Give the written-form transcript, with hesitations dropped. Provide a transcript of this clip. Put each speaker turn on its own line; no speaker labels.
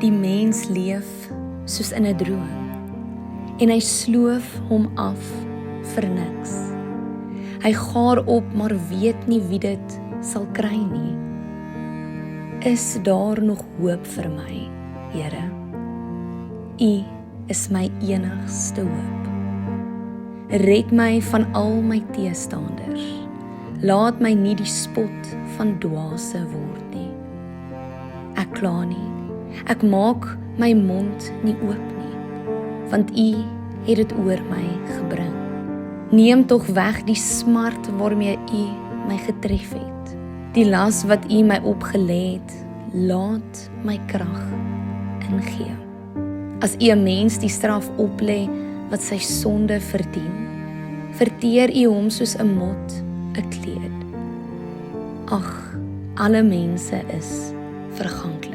Die mens leef soos in 'n droom en hy sloof hom af vir niks. Hy gaar op, maar weet nie wie dit sal kry nie. Is daar nog hoop vir my, Here? U is my enigste hoop. Red my van al my teestanders. Laat my nie die spot van dwaase word nie. Ek kla nie. Ek maak my mond nie oop nie, want U het dit oor my gebring. Neem tog weg die smart waarmee U my getref het. Die las wat U my opgelê het, laat my krag ingee. As U 'n mens die straf oplê wat sy sonde verdien, verteer U hom soos 'n mot 'n kleed. Ag, alle mense is verganklik.